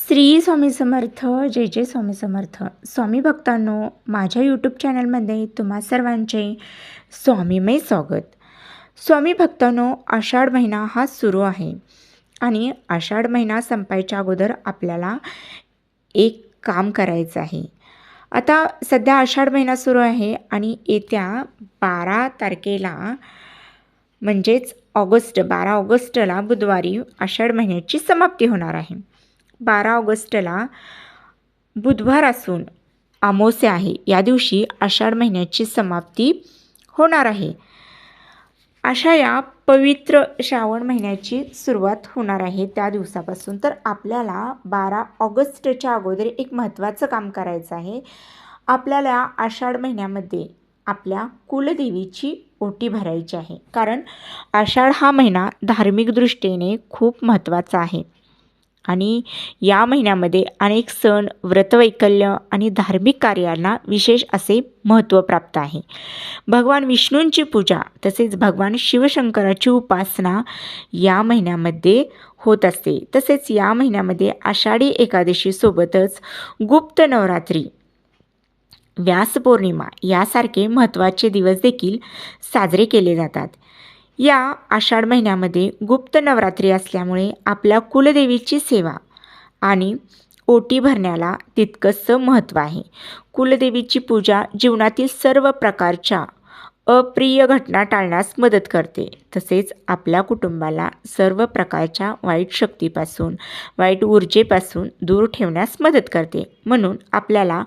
श्री स्वामी समर्थ. जय जय स्वामी समर्थ. स्वामी भक्तांनो, माझ्या यूट्यूब चॅनलमध्ये तुम्हा सर्वांचे स्वामीमय स्वागत. स्वामी भक्तांनो, आषाढ महिना हा सुरू आहे आणि आषाढ महिना संपायच्या अगोदर आपल्याला एक काम करायचं आहे. आता सध्या आषाढ महिना सुरू आहे आणि येत्या 12 तारखेला म्हणजेच 12 ऑगस्टला बुधवारी आषाढ महिन्याची समाप्ती होणार आहे. 12 ऑगस्टला बुधवार असून अमावास्या आहे. या दिवशी आषाढ महिन्याची समाप्ती होणार आहे. अशा या पवित्र श्रावण महिन्याची सुरुवात होणार आहे त्या दिवसापासून. तर आपल्याला 12 ऑगस्टच्या अगोदर एक महत्त्वाचं काम करायचं आहे. आपल्याला आषाढ महिन्यामध्ये आपल्या कुलदेवीची ओटी भरायची आहे. कारण आषाढ हा महिना धार्मिक दृष्टीने खूप महत्त्वाचा आहे आणि या महिन्यामध्ये अनेक सण, व्रतवैकल्य आणि धार्मिक कार्यांना विशेष असे महत्त्व प्राप्त आहे. भगवान विष्णूंची पूजा तसेच भगवान शिवशंकराची उपासना या महिन्यामध्ये होत असते. तसेच या महिन्यामध्ये आषाढी एकादशीसोबतच गुप्त नवरात्री, व्यास पौर्णिमा यासारखे महत्त्वाचे दिवस देखील साजरे केले जातात. या आषाढ महिन्यामध्ये गुप्त नवरात्री असल्यामुळे आपल्या कुलदेवीची सेवा आणि ओटी भरण्याला तितकंसं महत्त्व आहे. कुलदेवीची पूजा जीवनातील सर्व प्रकारच्या अप्रिय घटना टाळण्यास मदत करते. तसेच आपल्या कुटुंबाला सर्व प्रकारच्या वाईट शक्तीपासून, वाईट ऊर्जेपासून दूर ठेवण्यास मदत करते. म्हणून आपल्याला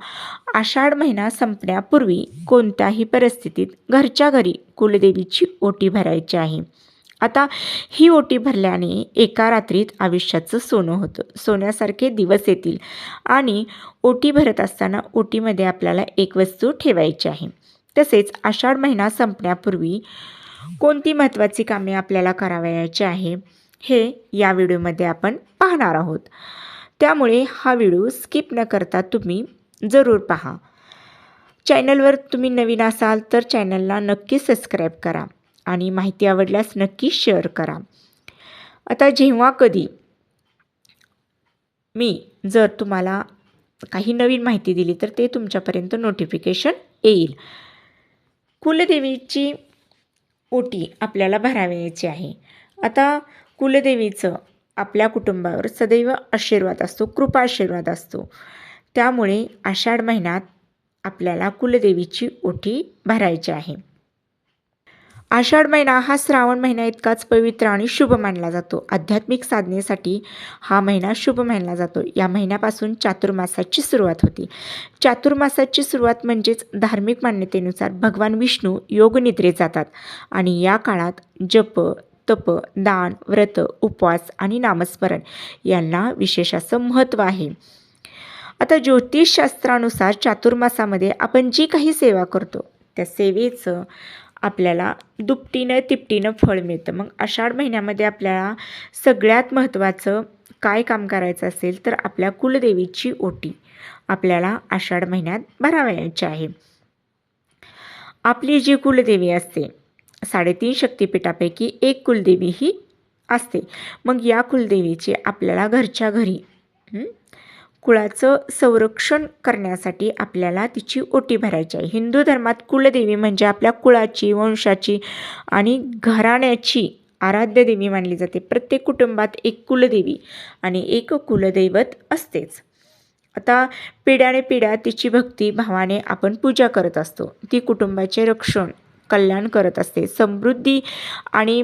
आषाढ महिना संपण्यापूर्वी कोणत्याही परिस्थितीत घरच्या घरी कुलदेवीची ओटी भरायची आहे. आता ही ओटी भरल्याने एका रात्रीत आयुष्याचं सोनं होतं. सोन्यासारखे दिवस येतील. आणि ओटी भरत असताना ओटीमध्ये आपल्याला एक वस्तू ठेवायची आहे. तसेच आषाढ महिना संपण्यापूर्वी कोणती महत्त्वाची कामे आपल्याला करावयाची आहे हे या व्हिडिओमध्ये आपण पाहणार आहोत. त्यामुळे हा व्हिडिओ स्किप न करता तुम्ही जरूर पहा. चॅनलवर तुम्ही नवीन असाल तर चॅनलला नक्की सबस्क्राईब करा आणि माहिती आवडल्यास नक्की शेअर करा. आता जेव्हा कधी मी जर तुम्हाला काही नवीन माहिती दिली तर ते तुमच्यापर्यंत नोटिफिकेशन येईल. कुलदेवीची ओटी आपल्याला भरावयाची आहे. आता कुलदेवीचं आपल्या कुटुंबावर सदैव आशीर्वाद असतो, कृपा आशीर्वाद असतो. त्यामुळे आषाढ महिन्यात आपल्याला कुलदेवीची ओटी भरायची आहे. आषाढ महिना हा श्रावण महिना इतकाच पवित्र आणि शुभ मानला जातो. आध्यात्मिक साधनेसाठी हा महिना शुभ मानला जातो. या महिन्यापासून चातुर्मासाची सुरुवात होती. चातुर्मासाची सुरुवात म्हणजेच धार्मिक मान्यतेनुसार भगवान विष्णू योगनिद्रेत जातात आणि या काळात जप, तप, दान, व्रत, उपवास आणि नामस्मरण यांना विशेष असं महत्त्व आहे. आता ज्योतिषशास्त्रानुसार चातुर्मासामध्ये आपण जी काही सेवा करतो त्या सेवेचं आपल्याला दुपटीनं तिपटीनं फळ मिळतं. मग आषाढ महिन्यामध्ये आपल्याला सगळ्यात महत्त्वाचं काय काम करायचं असेल तर आपल्या कुलदेवीची ओटी आपल्याला आषाढ महिन्यात भरावयाची आहे. आपली जी कुलदेवी असते 3.5 शक्तिपीठापैकी एक कुलदेवी ही असते. मग या कुलदेवीची आपल्याला घरच्या घरी कुळाचं संरक्षण करण्यासाठी आपल्याला तिची ओटी भरायची आहे. हिंदू धर्मात कुलदेवी म्हणजे आपल्या कुळाची, वंशाची आणि घराण्याची आराध्य देवी मानली जाते. प्रत्येक कुटुंबात एक कुलदेवी आणि एक कुलदैवत असतेच. आता पिढ्याने तिची भक्ती भावाने आपण पूजा करत असतो. ती कुटुंबाचे रक्षण, कल्याण करत असते. समृद्धी आणि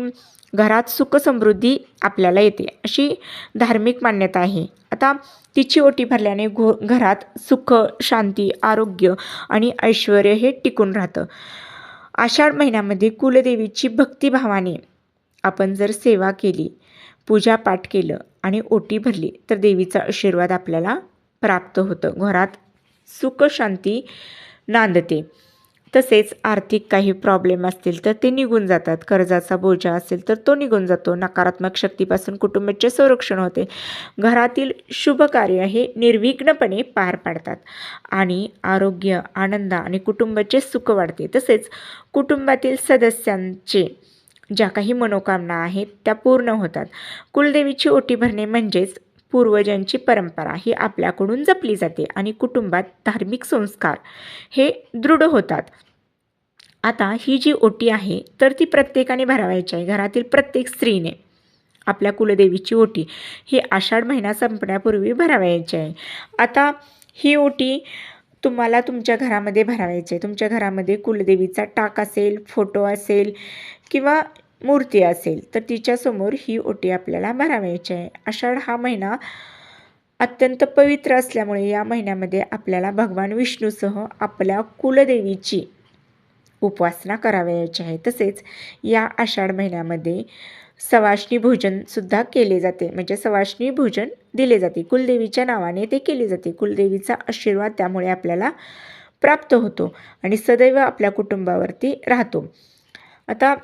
घरात सुख समृद्धी आपल्याला येते अशी धार्मिक मान्यता आहे. आता तिची ओटी भरल्याने घरात सुख, शांती, आरोग्य आणि ऐश्वर हे टिकून राहतं. आषाढ महिन्यामध्ये कुलदेवीची भक्तिभावाने आपण जर सेवा केली, पूजापाठ केलं आणि ओटी भरली तर देवीचा आशीर्वाद आपल्याला प्राप्त होतं. घरात सुख शांती नांदते. तसेच आर्थिक काही प्रॉब्लेम असतील तर ते निघून जातात. कर्जाचा बोजा असेल तर तो निघून जातो. नकारात्मक शक्तीपासून कुटुंबाचे संरक्षण होते. घरातील शुभ कार्य हे निर्विघ्नपणे पार पाडतात आणि आरोग्य, आनंद आणि कुटुंबाचे सुख वाढते. तसेच कुटुंबातील सदस्यांचे ज्या काही मनोकामना आहेत त्या पूर्ण होतात. कुलदेवीची ओटी भरणे म्हणजेच पूर्वजांची परंपरा ही आपल्याकडून जपली जाते आणि कुटुंबात धार्मिक संस्कार हे दृढ होतात. आता ही जी ओटी आहे तर ती प्रत्येकाने भरावायची आहे. घरातील प्रत्येक स्त्रीने आपल्या कुलदेवीची ओटी ही आषाढ महिना संपण्यापूर्वी भरावायची आहे. आता ही ओटी तुम्हाला तुमच्या घरामध्ये भरावायची आहे. तुमच्या घरामध्ये कुलदेवीचा टाक असेल, फोटो असेल किंवा मूर्ती असेल तर तिच्यासमोर ही ओटी आपल्याला भरावायची आहे. आषाढ हा महिना अत्यंत पवित्र असल्यामुळे या महिन्यामध्ये आपल्याला भगवान विष्णूसह आपल्या कुलदेवीची उपासना करावयाची आहे. तसेच या आषाढ महिन्यामध्ये सवाष्णी भोजनसुद्धा केले जाते, म्हणजे सवाष्णी भोजन दिले जाते. कुलदेवीच्या नावाने ते केले जाते. कुलदेवीचा आशीर्वाद त्यामुळे आपल्याला प्राप्त होतो आणि सदैव आपल्या कुटुंबावरती राहतो. आता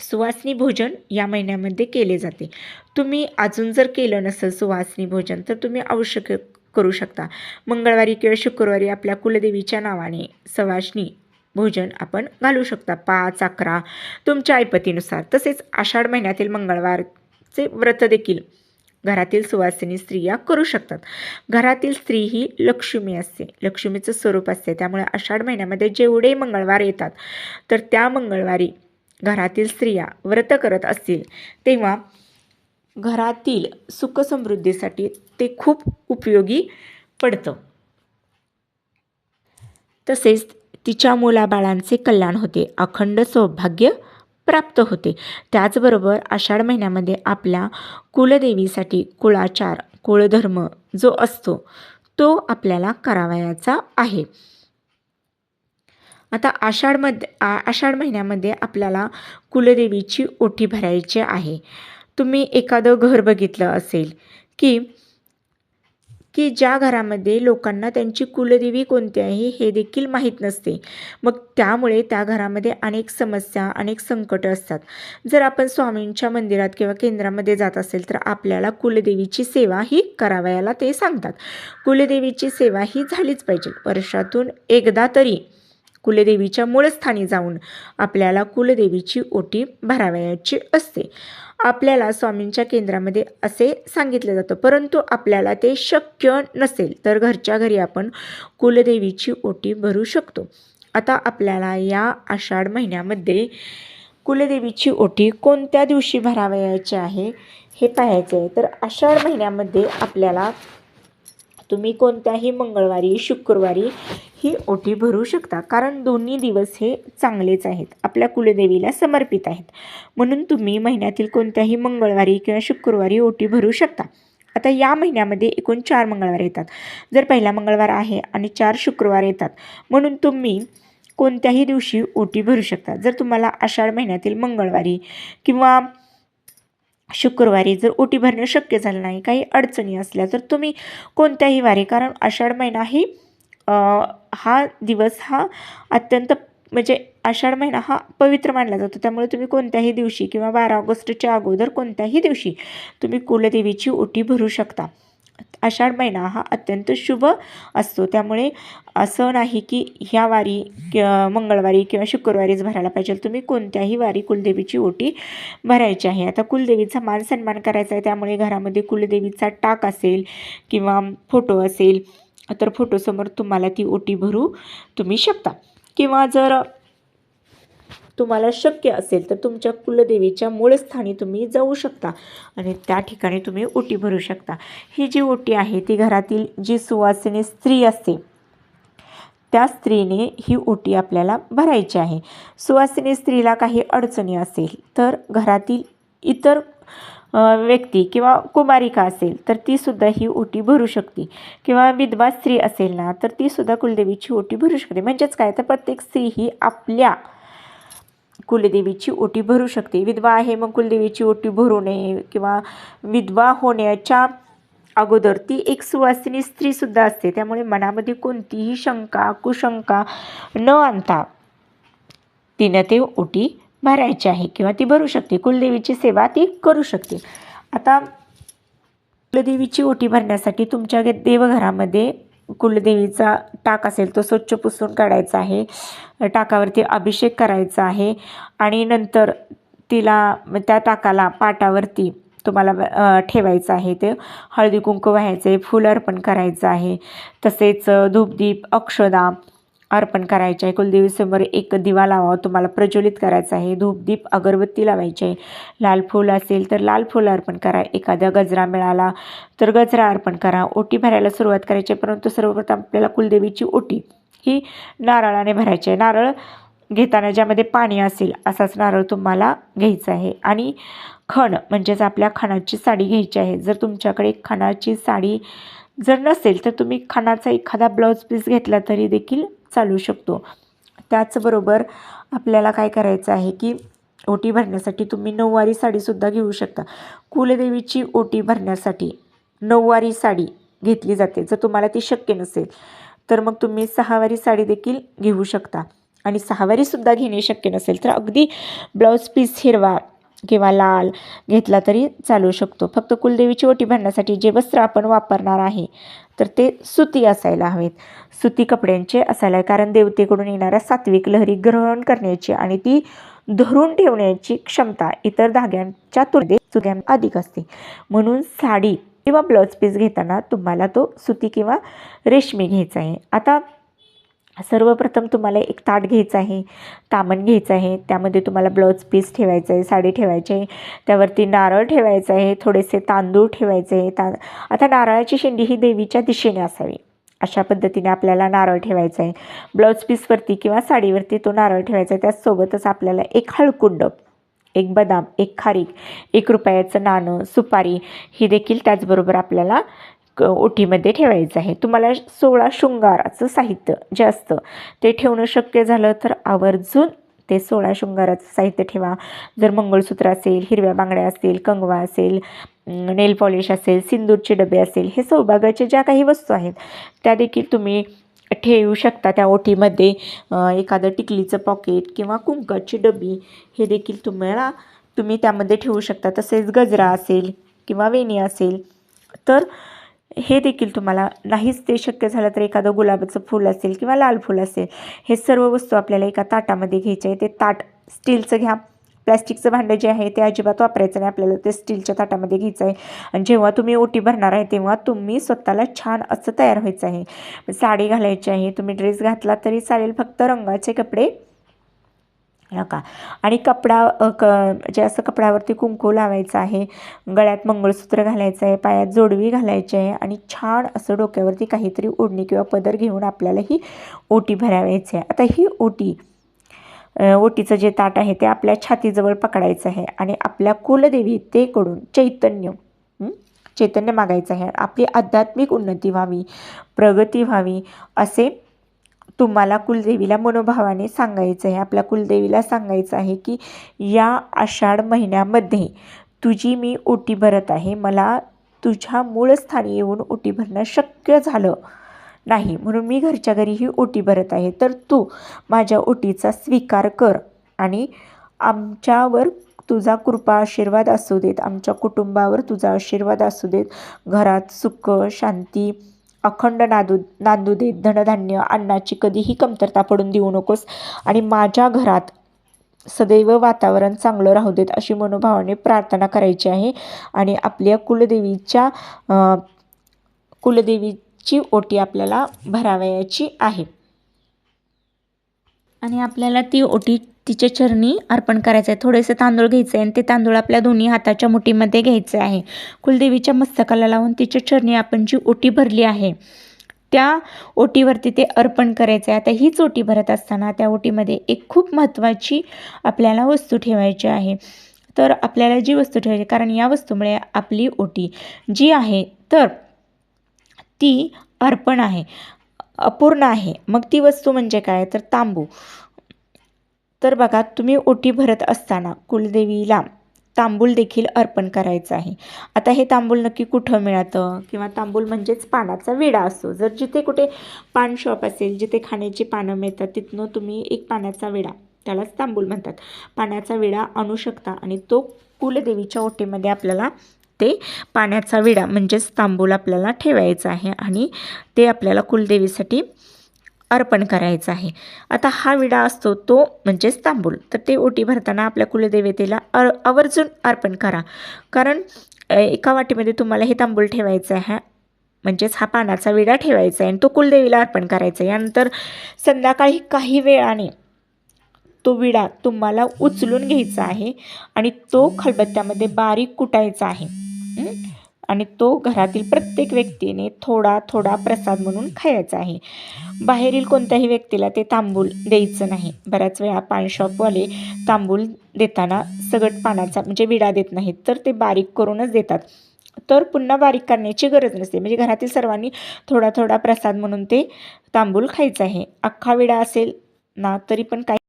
सुवासिनी भोजन या महिन्यामध्ये केले जाते. तुम्ही अजून जर केलं नसेल सुवासिनी भोजन तर तुम्ही अवश्य करू शकता. मंगळवारी किंवा शुक्रवारी आपल्या कुलदेवीच्या नावाने सवाष्णी भोजन आपण घालू शकता. 5, 11 तुमच्या ऐपतीनुसार. तसेच आषाढ महिन्यातील मंगळवारचे व्रत देखील घरातील सुवासिनी स्त्रिया करू शकतात. घरातील स्त्री ही लक्ष्मी असते, लक्ष्मीचं स्वरूप असते. त्यामुळे आषाढ महिन्यामध्ये जेवढे मंगळवार येतात तर त्या मंगळवारी घरातील स्त्रिया व्रत करत असतील तेव्हा घरातील सुखसमृद्धीसाठी ते खूप उपयोगी पडतं. तसेच तिच्या मुलाबाळांचे कल्याण होते, अखंड सौभाग्य प्राप्त होते. त्याचबरोबर आषाढ महिन्यामध्ये आपल्या कुलदेवीसाठी कुळाचार, कुळधर्म जो असतो तो आपल्याला करावयाचा आहे. आता आषाढ महिन्यामध्ये आपल्याला कुलदेवीची ओटी भरायची आहे. तुम्ही एखादं घर बघितलं असेल की ज्या घरामध्ये लोकांना त्यांची कुलदेवी कोणती आहे हे देखील माहीत नसते. मग त्यामुळे त्या घरामध्ये अनेक समस्या, अनेक संकटं असतात. जर आपण स्वामींच्या मंदिरात किंवा केंद्रामध्ये जात असेल तर आपल्याला कुलदेवीची सेवा ही करावयाला ते सांगतात. कुलदेवीची सेवा ही झालीच पाहिजे. वर्षातून एकदा तरी कुलदेवीच्या मूळस्थानी जाऊन आपल्याला कुलदेवीची ओटी भरावयाची असते. आपल्याला स्वामींच्या केंद्रामध्ये असे सांगितलं जातं, परंतु आपल्याला ते शक्य नसेल तर घरच्या घरी आपण कुलदेवीची ओटी भरू शकतो. आता आपल्याला या आषाढ महिन्यामध्ये कुलदेवीची ओटी कोणत्या दिवशी भरावयाची आहे हे पाहायचं आहे. तर आषाढ महिन्यामध्ये आपल्याला तुम्ही कोणत्याही मंगळवारी, शुक्रवारी ही ओटी भरू शकता, कारण दोन्ही दिवस हे चांगलेच आहेत, आपल्या कुलदेवीला समर्पित आहेत. म्हणून तुम्ही महिन्यातील कोणत्याही मंगळवारी किंवा शुक्रवारी ओटी भरू शकता. आता या महिन्यामध्ये एकूण 4 मंगळवार येतात. जर पहिला मंगळवार आहे आणि 4 शुक्रवार येतात, म्हणून तुम्ही कोणत्याही दिवशी ओटी भरू शकता. जर तुम्हाला आषाढ महिन्यातील मंगळवारी किंवा शुक्रवारी जर ओटी भरणं शक्य झालं नाही, काही अडचणी असल्या तर तुम्ही कोणत्याही वारी, कारण आषाढ महिना ही हा दिवस हा अत्यंत म्हणजे आषाढ महिना हा पवित्र मानला जातो. त्यामुळे तुम्ही कोणत्याही दिवशी किंवा 12 ऑगस्टच्या अगोदर कोणत्याही दिवशी तुम्ही कुलदेवीची ओटी भरू शकता. आषाढ महिना हा अत्यंत शुभ असतो. त्यामुळे असं नाही की ह्या वारी मंगळवारी किंवा शुक्रवारीच भरायला पाहिजे. तुम्ही कोणत्याही वारी कुलदेवीची ओटी भरायची आहे. आता कुलदेवीचा मान सन्मान करायचा आहे, त्यामुळे घरामध्ये कुलदेवीचा टाक असेल किंवा फोटो असेल तर फोटोसमोर तुम्हाला ती ओटी भरू तुम्ही शकता. किंवा जर तुम्हाला शक्य असेल तर तुमच्या कुलदेवीच्या मूळस्थानी तुम्ही जाऊ शकता आणि त्या ठिकाणी तुम्ही ओटी भरू शकता. ही जी ओटी आहे ती घरातील जी सुवासिनी स्त्री असते त्या स्त्रीने ही ओटी आपल्याला भरायची आहे. सुवासिनी स्त्रीला काही अडचणी असेल तर घरातील इतर व्यक्ती किंवा कुमारिका असेल तर तीसुद्धा ही ओटी भरू शकते. किंवा विधवा स्त्री असेल ना तर तीसुद्धा कुलदेवीची ओटी भरू शकते. म्हणजेच काय तर प्रत्येक स्त्री ही आपल्या कुलदेवीची ओटी भरू शकते. विधवा आहे मग कुलदेवीची ओटी भरू नये, किंवा विधवा होण्याच्या अगोदर ती एक सुवासिनी स्त्रीसुद्धा असते. त्यामुळे मनामध्ये कोणतीही शंका, कुशंका न आणता तिनं ते ओटी भरायची आहे किंवा ती भरू शकते. कुलदेवीची सेवा ती करू शकते. आता कुलदेवीची ओटी भरण्यासाठी तुमच्या देवघरामध्ये कुलदेवीचा टाक असेल तो स्वच्छ पुसून काढायचा आहे. टाकावरती अभिषेक करायचा आहे आणि नंतर तिला त्या टाकाला पाटावरती तुम्हाला ठेवायचं आहे. ते हळदी कुंकू व्हायचं आहे, फूल अर्पण करायचं आहे, तसेच धूपदीप अक्षदा अर्पण करायचे आहे. कुलदेवीसमोर एक दिवा लावा तुम्हाला प्रज्वलित करायचा आहे. धूपदीप अगरबत्ती लावायची आहे. लाल फूल असेल तर लाल फूल अर्पण करा. एखादा गजरा मिळाला तर गजरा अर्पण करा. ओटी भरायला सुरुवात करायची आहे, परंतु सर्वप्रथम आपल्याला कुलदेवीची ओटी ही नारळाने भरायची आहे. नारळ घेताना ज्यामध्ये पाणी असेल असाच नारळ तुम्हाला घ्यायचा आहे. आणि खण म्हणजेच आपल्या खणाची साडी घ्यायची आहे. जर तुमच्याकडे खणाची साडी जर नसेल तर तुम्ही खणाचा एखादा ब्लाऊज पीस घेतला तरी देखील चालू शकतो. त्याचबरोबर आपल्याला काय करायचं आहे की ओटी भरण्यासाठी तुम्ही नऊवारी साडीसुद्धा घेऊ शकता. कुलदेवीची ओटी भरण्यासाठी नऊवारी साडी घेतली जाते. जर तुम्हाला ती शक्य नसेल तर मग तुम्ही सहावारी साडी देखील घेऊ शकता. आणि सहावारीसुद्धा घेणे शक्य नसेल तर अगदी ब्लाऊज पीस हिरवा किंवा लाल घेतला तरी चालू शकतो. फक्त कुलदेवीची ओटी भरण्यासाठी जे वस्त्र आपण वापरणार आहे तर ते सुती असायला हवेत. सुती कपड्यांचे असायला, कारण देवतेकडून येणाऱ्या सात्विक लहरी ग्रहण करण्याची आणि ती धरून ठेवण्याची क्षमता इतर धाग्यांच्या तुलनेत अधिक असते. म्हणून साडी किंवा ब्लाऊज पीस घेताना तुम्हाला तो सुती किंवा रेशमी घ्यायचा आहे. आता सर्वप्रथम तुम्हाला एक ताट घ्यायचं आहे, तामण घ्यायचं आहे. त्यामध्ये तुम्हाला ब्लाऊज पीस ठेवायचं आहे, साडी ठेवायची आहे, त्यावरती नारळ ठेवायचं आहे, थोडेसे तांदूळ ठेवायचे आहे. आता नारळाची शेंडी ही देवीच्या दिशेने असावी अशा पद्धतीने आपल्याला नारळ ठेवायचा आहे. ब्लाऊज पीसवरती किंवा साडीवरती तो नारळ ठेवायचा आहे. त्याचसोबतच आपल्याला एक हळकुंड, एक बदाम, एक खारीक, ₹1 नाणं, सुपारी ही देखील त्याचबरोबर आपल्याला ओटीमध्ये ठेवायचं आहे. तुम्हाला 16 शृंगाराचं साहित्य जे असतं ते ठेवणं शक्य झालं तर आवर्जून ते 16 शृंगाराचं साहित्य ठेवा. जर मंगळसूत्र असेल, हिरव्या बांगड्या असतील, कंगवा असेल, नेल पॉलिश असेल, सिंदूरचे डबे असेल, हे सौभाग्याच्या ज्या काही वस्तू आहेत त्या देखील तुम्ही ठेवू शकता त्या ओटीमध्ये. एखादं टिकलीचं पॉकेट किंवा कुंकाची डबी हे देखील तुम्ही त्यामध्ये ठेवू शकता. तसेच गजरा असेल किंवा वेणी असेल तर हे देखील तुम्हाला, नाहीच ते शक्य झालं तर एखादं गुलाबाचं फूल असेल किंवा लाल फूल असेल, हे सर्व वस्तू आपल्याला एका ताटामध्ये घ्यायचे आहे. ते ताट स्टीलचं घ्या. प्लॅस्टिकचं भांडं जे आहे ते अजिबात वापरायचं नाही. आपल्याला ते स्टीलच्या ताटामध्ये घ्यायचं आहे. आणि जेव्हा तुम्ही ओटी भरणार आहे तेव्हा तुम्ही स्वतःला छान असं तयार व्हायचं आहे. साडी घालायची आहे, तुम्ही ड्रेस घातला तरी चालेल, फक्त रंगाचे कपडे नका. आणि जे असं कपड्यावरती कुंकू लावायचं आहे, गळ्यात मंगळसूत्र घालायचं आहे, पायात जोडवी घालायची आहे आणि छान असं डोक्यावरती काहीतरी ओढणी किंवा पदर घेऊन आपल्याला ही ओटी भरावायची आहे. आता ही ओटीचं जे ताट आहे ते आपल्या छातीजवळ पकडायचं आहे आणि आपल्या कुलदेवतेकडून चैतन्य मागायचं आहे. आपली आध्यात्मिक उन्नती व्हावी, प्रगती व्हावी असे तुम्हाला कुलदेवीला मनोभावाने सांगायचं आहे. आपल्या कुलदेवीला सांगायचं आहे की या आषाढ महिन्यामध्ये तुझी मी ओटी भरत आहे. मला तुझ्या मूळ स्थानी येऊन ओटी भरणं शक्य झालं नाही, म्हणून मी घरच्या घरी ही ओटी भरत आहे. तर तू माझ्या ओटीचा स्वीकार कर आणि आमच्यावर तुझा कृपा आशीर्वाद असू देत, आमच्या कुटुंबावर तुझा आशीर्वाद असू देत, घरात सुख शांती अखंड नांदू देत, धनधान्य अन्नाची कधीही कमतरता पडून देऊ नकोस आणि माझ्या घरात सदैव वातावरण चांगलं राहू देत अशी मनोभावाने प्रार्थना करायची आहे. आणि आपल्या कुलदेवीची ओटी आपल्याला भरावयाची आहे. आणि आपल्याला ती ओटी तिच्या चरणी अर्पण करायचं आहे. थोडेसे तांदूळ घ्यायचे आणि ते तांदूळ आपल्या दोन्ही हाताच्या मुठीमध्ये घ्यायचे आहे. कुलदेवीच्या मस्तकाला लावून तिच्या चरणी आपण जी ओटी भरली आहे त्या ओटीवरती ते अर्पण करायचं आहे. आता हीच ओटी भरत असताना त्या ओटीमध्ये एक खूप महत्त्वाची आपल्याला वस्तू ठेवायची आहे. तर आपल्याला जी वस्तू ठेवायची, कारण या वस्तूमुळे आपली ओटी जी आहे तर ती अर्पण आहे, अपूर्ण आहे. मग ती वस्तू म्हणजे काय तर तांबू. तर बघा, तुम्ही ओटी भरत असताना कुलदेवीला तांबूल देखील अर्पण करायचं आहे. आता हे तांबूल नक्की कुठं मिळतं, किंवा तांबूल म्हणजेच पानाचा विडा असतो. जर जिथे कुठे पान शॉप असेल, जिथे खाण्याची पानं मिळतात, तिथनं तुम्ही एक पानाचा विडा, त्यालाच तांबूल म्हणतात, पाण्याचा विडा आणू शकता आणि तो कुलदेवीच्या ओटीमध्ये आपल्याला ते पाण्याचा विडा म्हणजेच तांबूल आपल्याला ठेवायचा आहे आणि ते आपल्याला कुलदेवीसाठी अर्पण करायचं आहे. आता हा विडा असतो तो म्हणजेच तांबूल, तर ते ओटी भरताना आपल्या कुलदेवतेला आवर्जून अर्पण करा. कारण एका वाटीमध्ये तुम्हाला हे तांबूळ ठेवायचं आहे, म्हणजेच हा पानाचा विडा ठेवायचा आहे आणि तो कुलदेवीला अर्पण करायचा आहे. यानंतर संध्याकाळी काही वेळाने तो विडा तुम्हाला उचलून घ्यायचा आहे आणि तो खलबत्त्यामध्ये बारीक कुटायचा आहे. आणि तो घरातील प्रत्येक व्यक्तीने थोडा थोडा प्रसाद म्हणून खायचा आहे. बाहेरील कोणत्याही व्यक्तीला ते तांबूल द्यायचं नाही. बऱ्याच वेळा पान शॉपवाले तांबूल देताना सगट पानाचा म्हणजे विडा देत नाहीत, तर ते बारीक करूनच देतात. तर पुन्हा बारीक करण्याची गरज नसते. म्हणजे घरातील सर्वांनी थोडा थोडा प्रसाद म्हणून ते तांबूल खायचं आहे. अख्खा विडा असेल ना तरी पण काही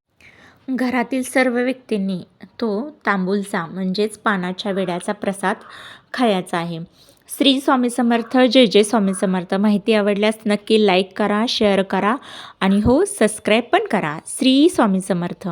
घरातील सर्व व्यक्तींनी तो तांबूलचा म्हणजेच पानाच्या विड्याचा प्रसाद खायचा आहे. श्री स्वामी समर्थ. जय जय स्वामी समर्थ. माहिती आवडल्यास नक्की लाईक करा, शेअर करा आणि हो सबस्क्राईब पण करा. श्री स्वामी समर्थ.